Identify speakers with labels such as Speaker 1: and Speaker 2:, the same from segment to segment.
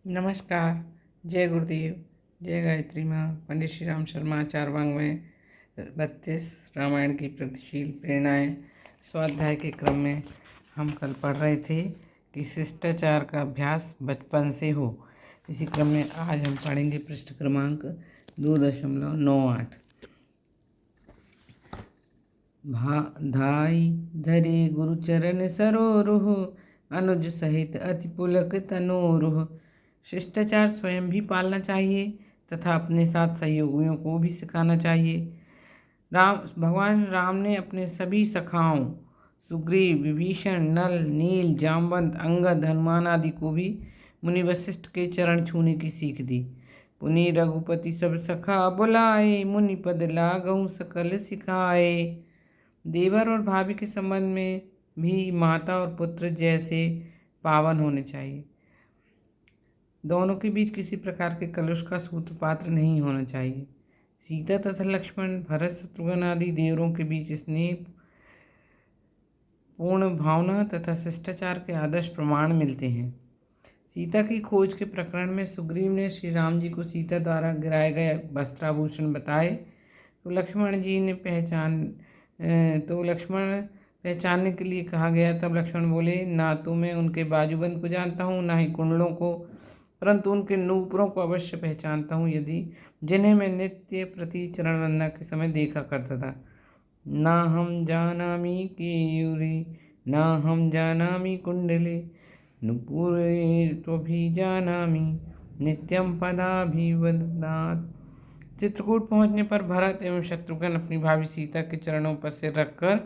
Speaker 1: नमस्कार। जय गुरुदेव। जय गायत्री माँ। पंडित श्री राम शर्मा चारवांग में 32 रामायण की प्रगतिशील प्रेरणाएं स्वाध्याय के क्रम में हम कल पढ़ रहे थे कि शिष्टाचार का अभ्यास बचपन से हो। इसी क्रम में आज हम पढ़ेंगे पृष्ठ क्रमांक 2.98। धाई धरे गुरुचरण सरोरुह, अनुज सहित अति पुलक तनोरुह। शिष्टाचार स्वयं भी पालना चाहिए तथा अपने साथ सहयोगियों को भी सिखाना चाहिए। भगवान राम ने अपने सभी सखाओं सुग्रीव, विभीषण, नल, नील, जामवंत, अंगद, हनुमान आदि को भी मुनि वशिष्ठ के चरण छूने की सीख दी। पुनि रघुपति सब सखा बुलाए, मुनि पद लागहु सकल सिखाए। देवर और भाभी के संबंध में भी माता और पुत्र जैसे पावन होने चाहिए। दोनों के बीच किसी प्रकार के कलुष का सूत्रपात्र नहीं होना चाहिए। सीता तथा लक्ष्मण, भरत, शत्रुघ्न आदि देवरों के बीच स्नेह पूर्ण भावना तथा शिष्टाचार के आदर्श प्रमाण मिलते हैं। सीता की खोज के प्रकरण में सुग्रीव ने श्री राम जी को सीता द्वारा गिराए गए वस्त्राभूषण बताए तो लक्ष्मण पहचानने के लिए कहा गया। तब लक्ष्मण बोले, ना तो मैं उनके बाजूबंद को जानता हूँ, ना ही कुंडलों को, परंतु उनके नूपुरों को अवश्य पहचानता हूँ, जिन्हें मैं नित्य प्रति चरण वंदना के समय देखा करता था। ना हम जानामि केयूरी, ना हम जानामि कुंडले, नुपुरे त्वभि जानामि, नित्यम पदाभिवदनात्। चित्रकूट पहुँचने पर भरत एवं शत्रुघ्न अपनी भाभी सीता के चरणों पर सिर रखकर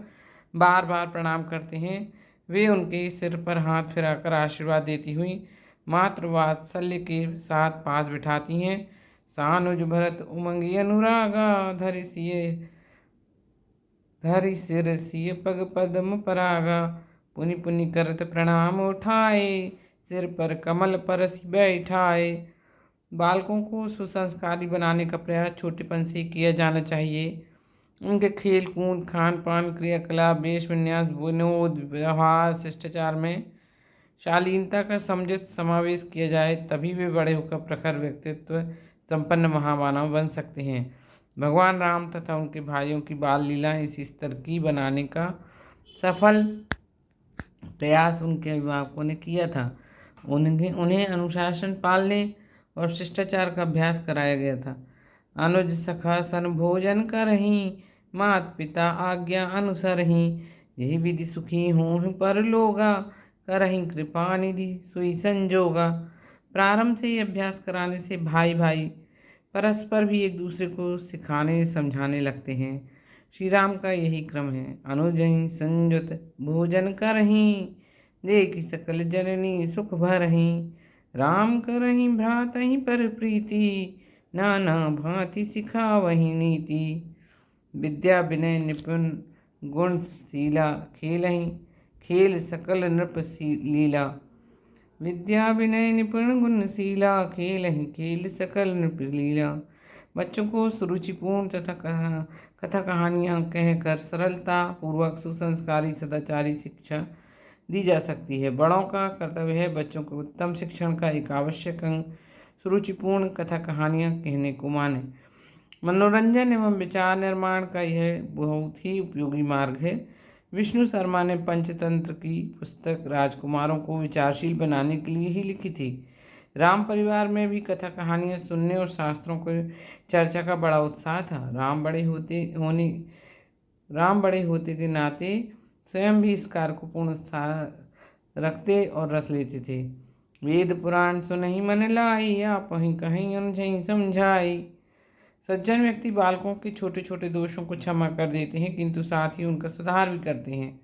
Speaker 1: बार बार प्रणाम करते हैं। वे उनके सिर पर हाथ फिराकर आशीर्वाद देती हुई मातृ वात्सल्य के साथ पास बिठाती हैं। सानुज भरत उमंगी अनुरागा, धरि सिर सिय पग पद्म परागा। पुनि पुनि करत प्रणाम उठाए, सिर पर कमल परसि बैठाए। बालकों को सुसंस्कारी बनाने का प्रयास छोटेपन से किया जाना चाहिए। उनके खेल कूद, खान पान, क्रियाकलाप, वेश विन्यास, विनोद, व्यवहार, शिष्टाचार में शालीनता का समुचित समावेश किया जाए, तभी वे बड़े होकर प्रखर व्यक्तित्व संपन्न महामानव बन सकते हैं। भगवान राम तथा उनके भाइयों की बाल लीला इस स्तर की बनाने का सफल प्रयास उनके अभिभावकों ने किया था। उन्हें अनुशासन पालने और शिष्टाचार का अभ्यास कराया गया था। अनुज सखा सन भोजन करहीं, मात पिता आज्ञा अनुसरहीं। यही विधि सुखी हों पर लोगा, करहीं कृपा निधि सोई संजोगा। प्रारंभ से ही अभ्यास कराने से भाई भाई परस्पर भी एक दूसरे को सिखाने समझाने लगते हैं। श्री राम का यही क्रम है। अनुजहि संयुत भोजन करहीं, देखि सकल जननी सुख भरहीं। राम करहीं भ्रातहि पर प्रीति, नाना भांति सिखावहीं नीति। विद्या विनय निपुण गुण शीला, खेलहीं खेल सकल नृप लीला। विद्या विनय निपुण गुणशीला, खेलहीं खेल सकल नृप लीला। बच्चों को सुरुचिपूर्ण तथा कथा कहानियाँ कहकर सरलता पूर्वक सुसंस्कारी सदाचारी शिक्षा दी जा सकती है। बड़ों का कर्तव्य है बच्चों को उत्तम शिक्षण का एक आवश्यक अंग सुरुचिपूर्ण कथा कहानियाँ कहने को माने। मनोरंजन एवं विचार निर्माण का यह बहुत ही उपयोगी मार्ग है। विष्णु शर्मा ने पंचतंत्र की पुस्तक राजकुमारों को विचारशील बनाने के लिए ही लिखी थी। राम परिवार में भी कथा कहानियाँ सुनने और शास्त्रों को चर्चा का बड़ा उत्साह था। राम बड़े होते के नाते स्वयं भी इस कार्य को पूर्ण उत्साह रखते और रस लेते थे। वेद पुराण सुनहि मन लाई, आप ही कहीं अनुझहि समझाई। सज्जन व्यक्ति बालकों के छोटे छोटे दोषों को क्षमा कर देते हैं, किंतु साथ ही उनका सुधार भी करते हैं,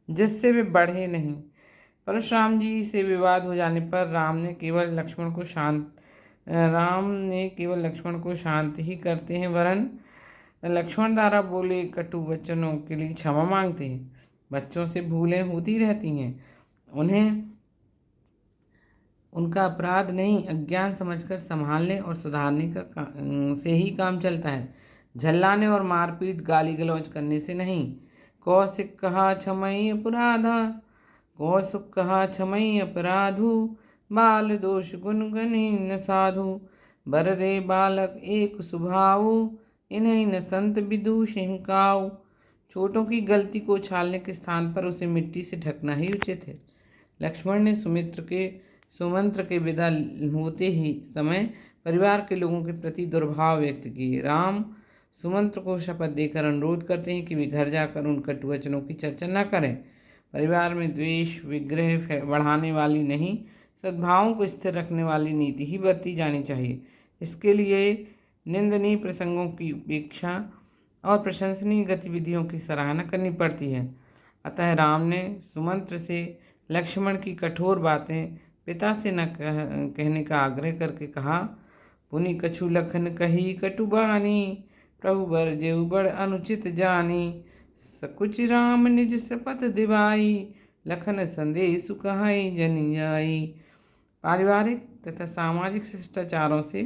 Speaker 1: जिससे वे बढ़े नहीं। परशुराम जी से विवाद हो जाने पर राम ने केवल लक्ष्मण को शांत ही करते हैं, वरन लक्ष्मण द्वारा बोले कटु वचनों के लिए क्षमा मांगते हैं। बच्चों से भूलें होती रहती हैं, उन्हें उनका अपराध नहीं अज्ञान समझकर संभालने और सुधारने से ही काम चलता है, झल्लाने और मारपीट गाली गलौज करने से नहीं। कौशिक कहा क्षमई अपराधा, कौशिक कहा क्षमई अपराधु, बाल दोष गुण गणी न साधु। बर रे बालक एक स्वभाव, इन्हें न संत विदु सिंकाऊ। छोटों की गलती को उछालने के स्थान पर उसे मिट्टी से ढकना ही उचित है। लक्ष्मण ने सुमंत्र के विदा होते ही समय परिवार के लोगों के प्रति दुर्भाव व्यक्त किए। राम सुमंत्र को शपथ देकर अनुरोध करते हैं कि वे घर जाकर उन कटु वचनों की चर्चा न करें। परिवार में द्वेष विग्रह बढ़ाने वाली नहीं, सद्भावों को स्थिर रखने वाली नीति ही बरती जानी चाहिए। इसके लिए निंदनीय प्रसंगों की उपेक्षा और प्रशंसनीय गतिविधियों की सराहना करनी पड़ती है। अतः राम ने सुमंत्र से लक्ष्मण की कठोर बातें पिता से न कहने का आग्रह करके कहा। पुनि कछु लखन कही कटुबानी, प्रभु बर जेऊ बड़ अनुचित जानी। सकुच राम निज शपथ दिवाई, लखन संदेश कहाई जनि जाई। पारिवारिक तथा सामाजिक शिष्टाचारों से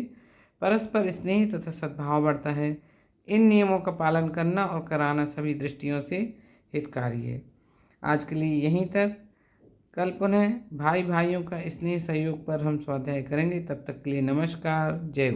Speaker 1: परस्पर स्नेह तथा सद्भाव बढ़ता है। इन नियमों का पालन करना और कराना सभी दृष्टियों से हितकारी है। आज के लिए यहीं तक। कल पुनः भाई भाइयों का स्नेह सहयोग पर हम स्वाध्याय करेंगे। तब तक के लिए नमस्कार। जय गुरु।